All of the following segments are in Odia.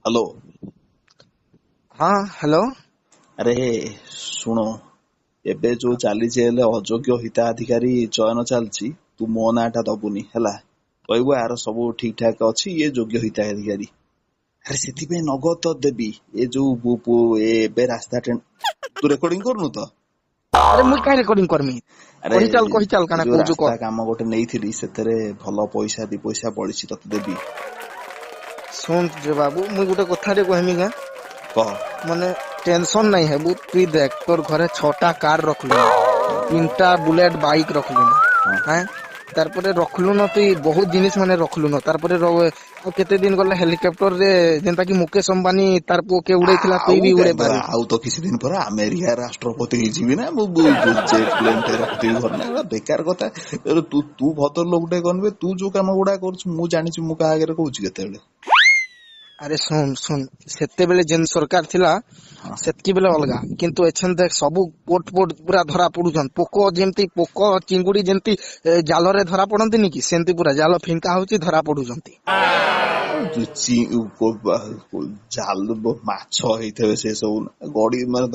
हेलो। हाँ हेलो। अरे ଶୁଣ, ଏବେ ଯୋଉ ଚାଲିଛି ହେଲେ ଅଯୋଗ୍ୟ ହିତାଧିକାରୀ ଚୟନ ଚାଲିଛି, ତୁ ମୋ ନାଁଟା ଦବୁନି ହେଲା। କହିବୁ ଆର ସବୁ ଠିକ ଠାକ ଅଛି, ଇଏ ଯୋଗ୍ୟ ହିତାଧିକାରୀ। ଆରେ ସେଥିପାଇଁ ନଗଦ ତ ଦେବି। ଏ ଯୋଉ ଏବେ ରାସ୍ତା ତୁ ରେକର୍ଡିଂ କରୁନୁ ତ? ଆରେ ମୁଇଁ କାହିଁ ରେକର୍ଡିଂ କରମି? ଆରେ କହିଚାଲ ଏ କାଣା ଯୋଉ କହୁଛୁ ରାସ୍ତା କହ। କାମ ଗୋଟେ ନେଇଥିଲି, ସେଥିରେ ଭଲ ପଇସା 2 ପଇସା ବଳିଛି, ତତେ ଦେବି। ଶୁଣ ଯେ ବାବୁ, ମୁଇଁ ଗୋଟେ କଥାଟେ କହିମି ଗାଁ। କହ। ମାନେ ଟେନସନ ନାଇଁ ହେବୁ। ତୁଇ ଦେख ତୋର ଘରେ 6ଟା କାର ରଖଲୁନ, 3ଟା ବୁଲେଟ ବାଇକ ରଖଲୁନ, ହଁ ହାଁ ତାରପରେ ରଖଲୁନ ତୁଇ ବହୁତ ଜିନିଷ ମାନେ ରଖଲୁନ। ତାରପରେ ଆଉ କେତେ ଦିନ ଗଲେ ହେଲିକପ୍ଟର ରେ ଯେନ୍ତା କି ମୁକେଶ ଅମ୍ବାନୀ ତାର ପୁଅ କେ ଉଡେଇଥିଲା, ତୁଇ ବି ଉଡେଇ ପାରିବୁ। ଆଉ ତ କିଛି ଦିନ ପରେ ଆମେରିକା ରାଷ୍ଟ୍ରପତି ହେଇଯିବି ନା ମୁଁ। ଜେଟ୍ ପ୍ଲେନ ଟେ ରଖିଥିବି ଘରେ ନା। ଏଗୁଡା ବେକାର କଥା। ତୁ ତୁ ଭଦ୍ର ଲୋକଟେ କନବେ, ତୁ ଯୋଉ କାମ ଗୁଡା କରୁଛୁ ମୁଁ ଜାଣିଛୁ, ମୁଁ କାହା ଆଗରେ କହୁଛି କେତେବେଳେ। ଆରେ ଶୁଣ, ସେତେବେଳେ ଯେନ୍ ସରକାର ଥିଲା ହଁ ସେତକି ବେଲେ ଅଲଗା, କିନ୍ତୁ ଏଛନ୍ ଦେଖ ସବୁ ପୋଟ ପୁରା ଧରା ପଡୁଛନ୍। ପୋକ ଯେମିତି ପୋକ ଚିଙ୍ଗୁଡି ଯେମିତି ଜାଲରେ ଧରା ପଡନ୍ତିନି କି, ସେମିତି ପୁରା ଜାଲ ଫିଙ୍କା ହଉଛି, ଧରା ପଡୁଛନ୍ତି। ଜାଲ ମାଛ ହେଇଥିବେ ସେ ସବୁ, ଗଡି ମାନେ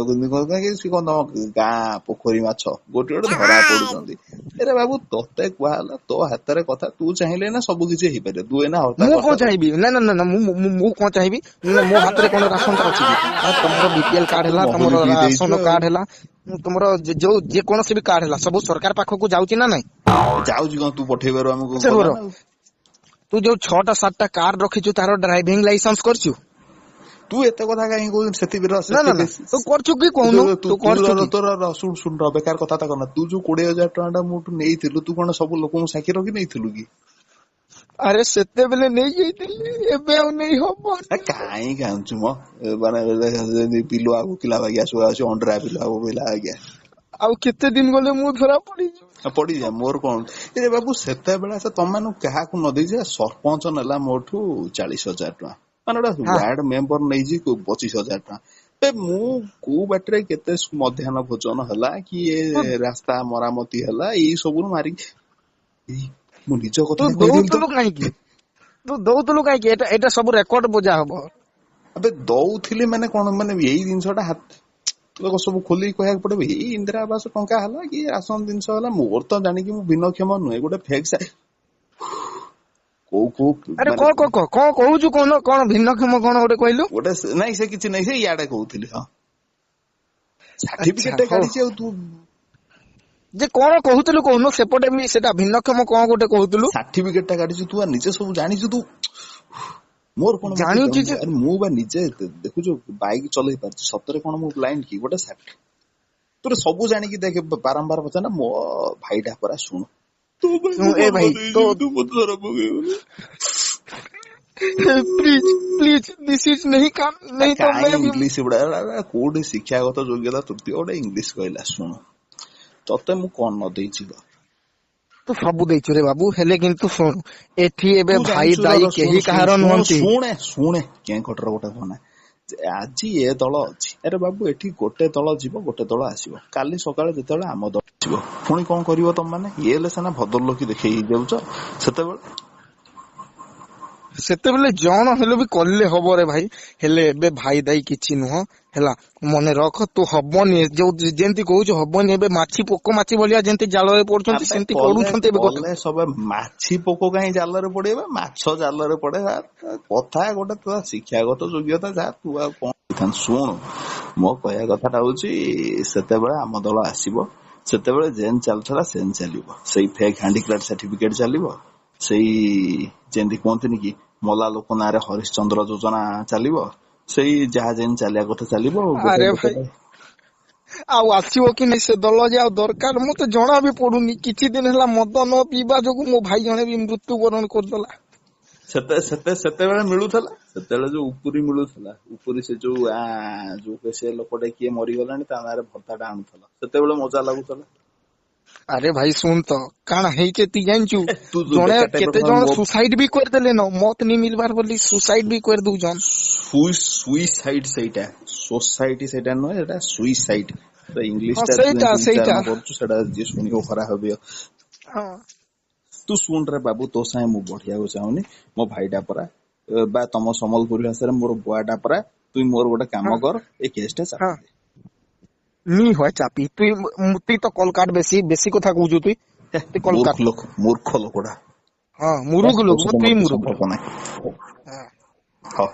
ସେ କଣ ତମ ଗାଁ ପୋଖରୀ ମାଛ ଗୋଟେ ଗୋଟେ ଧରା ପଡୁଛନ୍ତି। ଏରେ ବାବୁ ତତେ କୁହା ହେଲା, ତୋ ହାତରେ କଥା, ତୁ ଚାହିଁଲେ ନା ସବୁ କିଛି ହେଇପାରିବ। ତୁ ଏନା ହର୍ତ୍ତା ମୁଁ କଣ କର୍ତ୍ତା ଚାହିଁବି? ନା ମୁଁ କଣ ଚାହିଁବି? ମୋ ହାତରେ କଣ ରାସନ ଟା ଅଛି କି? ତମର ବିପିଏଲ ତୁ କାର୍ଡ ହେଲା, ମହୁଲି ତମର ପିଇ ଦେଇଛୁ ରାସନ ଆଉ। କାର୍ଡ ହେଲା, ତମର ଯୋଉ ଯେକୌଣସି ବି କାର୍ଡ ହେଲା, ସବୁ ସରକାର ପାଖକୁ ଯାଉଛି ନା ନାଇଁ? ଯାଉଛି କଣ, ତୁ ପଠେଇବାରୁ ଆମକୁ ସେ ଗଲା ରୁହ, ନା ଆଉ। ତୁ ଯୋଉ 6ଟା 7ଟା କାର ରଖିଛୁ, ତାର ଡ୍ରାଇଭିଂ ଲାଇସେନ୍ସ କରିଛୁ? ତୁ ଏତେ କଥା କାହିଁ କହୁଛୁ? ନା ତୁ କରୁଛୁ କି କହୁନୁ? ତୁ କରୁଛୁ କି? ଶୁଣ ବେକାର କଥା ତା କନା। ତୁ ଯୋଉ 20,000 ଟଙ୍କା ଟା ମୋଠୁ ନେଇଥିଲୁ, ତୁ କଣ ସବୁ ଲୋକଙ୍କୁ ସାକ୍ଷୀ ରଖି ନେଇଥିଲୁ କି? ଆରେ ସେତେବେଳେ ନେଇଯାଇଥିଲି, ଏବେ ଆଉ ନେଇ ହବନି। କାହିଁ କାନ୍ଦୁଛୁ ମ? ମାନେ ପିଲୁଆ ଭୋକିଲା ବାଗିଆ ଶୁଆ ଅଛି, ଅଣ୍ଡିରା ପିଲୁଆ ଭୋକିଲା ବାଗିଆ। ଆଉ କେତେ ଦିନ ଗଲେ ମୁଁ ଧରା ପଡିଯିବି। ପଡିଯା, ମୋର କଣ। ଏ ବାବୁ ସେତେବେଳେ ତମାନଙ୍କୁ କାହାକୁ ନ ଦେଇଛି, ସରପଞ୍ଚ ନେଲା ମୋଠୁ 40,000 ଟଙ୍କା। ମାନେ ଗୋଟେ ହଁ ୱାର୍ଡ ମେମ୍ବର ନେଇଛି 25,000 ଟଙ୍କା। ମୁଁ କୋଉ ବାଟରେ କେତେ ମଧ୍ୟାହ୍ନ ଭୋଜନ ହେଲା କି ଏ ତୁ ରାସ୍ତା ମରାମତି ହେଲା, ଏଇ ସବୁରୁ ମାରିକି ମୁଁ ନିଜ ତୁ କଥାଟା କହିଦେଲି ତ। ଦଉଥିଲୁ କାହିଁକି? ଏଇଟା ସବୁ ରେକର୍ଡ ବୁଜା ହବ। ଆବେ ଦଉଥିଲି ମାନେ କଣ, ମାନେ ଏଇ ଜିନିଷଟା ଲୋକ ସବୁ ଖୋଲିକି କହିବାକୁ ପଡିବ। ଏଇ ଇନ୍ଦିରା ଆବାସ ଟଙ୍କା ହେଲା କି ରାସନ ଜିନିଷ ହେଲା, ମୋର ତ ଜାଣିକି ମୁଁ ଭିନ୍ନକ୍ଷମ ନୁହେଁ। ଗୋଟେ ଫେକ୍ କୋଉ ଆରେ ମାନେ କଣ କହୁଛୁ? କଣ ଭିନ୍ନକ୍ଷମ କଣ ଗୋଟେ କହିଲୁ? ଗୋଟେ ନାଇଁ, ସେ କିଛି ନାଇଁ, ସେ ଇଆଡେ କହୁଥିଲି। ହଁ, ଆଚ୍ଛା ସାର୍ଟିଫିକେଟ ଟେ ହଉ। କାଢିଛି ଆଉ ତୁ ଯେ କଣ କହୁଥିଲୁ କହୁନୁ? ସେପଟେ ବି ସେଟା ଭିନ୍ନକ୍ଷମ କଣ ଗୋଟେ କହୁଥିଲୁ? ସାର୍ଟିଫିକେଟ ଟା କାଢିଛୁ, ତୁ ନିଜେ ସବୁ ଜାଣିଛୁ। ତୁ ମୋର କଣ, ମତେ ଜାଣୁଛି ଯେ ମୁଁ ବା ନିଜେ ଦେଖୁଛୁ ବାଇକ ଚଲେଇ ପାରୁଛି। ସତରେ କଣ ମୁଁ ବ୍ଲାଇଣ୍ଡ କି? ଗୋଟେ ତୋର ସବୁ ଜାଣିକି ଦେଖେ, ବାରମ୍ବାର ପଚାର ନା। ମୋ ଭାଇଟା ପରା, ଶୁଣୁ ତୋ ପାଇଁ ମୁଁ ଏ ଭାଇ ବରବାଦ ହେଇଯିବି, ତୁ ମତେ ଧରା ପକେଇବୁନି। ପ୍ଲିଜ ଦିସ ଇଜ नहीं काम नहीं तो କାହିଁ मैं भी। ଇଂଲିଶ ଗୁଡା କୋଉଠି ଶିକ୍ଷାଗତ ଯୋଗ୍ୟତା ତୃତୀୟ ଗୋଟେ ଇଂଲିଶ କହିଲା। ଶୁଣୁ, ତତେ ମୁଁ କଣ ନ ଦେଇଛି କହ? ତୁ ସବୁ ଦେଇଛୁ ରେ ବାବୁ, ହେଲେ କିନ୍ତୁ ଶୁଣୁ, ଏଠି ଏବେ ତୁ ଭାଇ ଜାଣିଛୁ ଦାଇ ଶୁଣୁ କେହି ଶୁଣୁ କାହାର ଶୁଣୁ ନୁହନ୍ତି। ଶୁଣେ କେଁ କଟର ଗୋଟେ କହନା। ଆଜି ଏ ଦଳ ଅଛି, ଆରେ ବାବୁ ଏଠି ଗୋଟେ ଦଳ ଯିବ, ଗୋଟେ ଦଳ ଆସିବ। କାଲି ସକାଳେ ଯେତେବେଳେ ଆମ ଦଳ ଆସିବ, ପୁଣି କଣ କରିବ ତମ ମାନେ? ଇଏ ହେଲେ ସିନା ଭଦ୍ରଲୋକି ଦେଖେଇ ଯାଉଛ। ସେତେବେଳେ ଜଣ ହେଲେ ବି କଲେ ହବ ରେ ଭାଇ। ହେଲେ ଏବେ ଭାଇ ଦାଇ କିଛି ନୁହଁ ହେଲା। ମନେ ରଖ, ତୁ ହବନି ଯୋଉ ଯେମିତି କହୁଛୁ ହବନି। ଏବେ ପୋକ ମାଛି ଭଳିଆ ଯେମିତି ଜାଲରେ ପଡୁଛନ୍ତି, ଆବେ ସେମିତି କଲେ ପଡୁଛନ୍ତି ଏବେ ଗୋଟେ। କଲେ ସବୁ ମାଛି ପୋକ କାହିଁ ଜାଲରେ ପଡିବେ? ମାଛ ଜାଲରେ ପଡେ। କଥା ଗୋଟେ ତୁ ଶିକ୍ଷାଗତ ଯୋଗ୍ୟତା ଯାହା, ତୁ ଆଉ କଣ କହିଥାନ୍ତୁ। ଶୁଣୁ, ମୋ କହିବା କଥାଟା ହଉଛି, ସେତେବେଳେ ଆମ ଦଳ ଆସିବ, ସେତେବେଳେ ଯେନ୍ ଚାଲୁଥିଲା ସେନ୍ ଚାଲିବ। ସେଇ ଫେକ୍ ହ୍ୟାଣ୍ଡିକ୍ରାଫ୍ଟ ସାର୍ଟିଫିକେଟ ଚାଲିବ। ସେଇ ଯେମିତି କୁହନ୍ତିନି କି, ମଲା ଲୋକ ନାଁରେ ହରିଶ୍ଚନ୍ଦ୍ର ଯୋଜନା ଚାଲିବ। ସେଇ ଯାହା ଯେମିତି ଚାଲିବା କଥା ଚାଲିବ। ଗୋଟେ ଆରେ ଭାଇ, ଲୋକଟା ଆଉ ଆସିବ କି ନାଇଁ ସେ ଦଳ ଯେ ଆଉ ଦରକାର ମତେ ଜଣା ବି ପଡୁନି। କିଛି ଦିନ ହେଲା ମଦ ନ ପିଇବା ଯୋଗୁ ମୋ ଭାଇ ଜଣେ ବି ମୃତ୍ୟୁବରଣ କରିଦେଲା। ସେତେବେଳେ ମିଳୁଥିଲା। ସେତେବେଳେ ଯୋଉ ଉପୁରି ମିଳୁଥିଲା, ଉପୁରି ସେ ଯୋଉ ସେ ଲୋକଟା କିଏ ମରିଗଲାଣି, ତା ନାଁରେ ଭତ୍ତାଟା ଆଣୁଥିଲା, ସେତେବେଳେ ମଜା ଲାଗୁଥିଲା। ଆରେ ଭାଇ ଶୁଣ ତ, କାଣା ହେଇଛି ତୁ ଜାଣିଛୁ? ତୁ ଜଣେ ବେକାର ଟାଇପର କେତେ ଜଣ ମୋ ସୁସାଇଡ ବି କରିଦେଲେ ନ ମତ ନି ମିଲବାର ବୋଲି ସୁସାଇଡ ବି କରି ଦଉଛନ୍। ସୁଇସାଇଡ ସେଇଟା, ସୋସାଇଟି ସେଇଟା ନୁହେଁ, ସେଟା ସୁଇସାଇଡ। ହଁ ଇଂଲିଶ ଟା ତୁ ସେଇଟା ଯେମିତି ସେଇଟା ଉଚ୍ଚାରଣ କରୁଛୁ, ସେଟା ଯିଏ ଶୁଣିବ ଖରାପ ଭାବିବ। ହଁ। ତୁ ଶୁଣରେ ବାବୁ, ତୋ ସାଙ୍ଗେ ମୁଁ ବଢିବାକୁ ଚାହୁଁନି। ମୋ ଭାଇଟା ପରା ବା ତମ ସମ୍ବଲପୁରୀ ଭାଷାରେ ମୋର ବୁଆଟା ପରା তুই ମୋର ଗୋଟେ କାମ ହଁ କର এই কেসটা ହଁ চাপি নি হয় চাপি তুই তো কল কাট বেশি বেশি কথা কହୁଛୁ তুই দে তুই কল কাট মূর্খ ଲୋକଟା ହଁ ମୁରୁଖ ତୋ ଲୋକ ସହିତ ତୁଇ ମୋର ମୁରୁଖ ସମ୍ପର୍କ ଲୋକ ନାହିଁ ହଁ ହଉ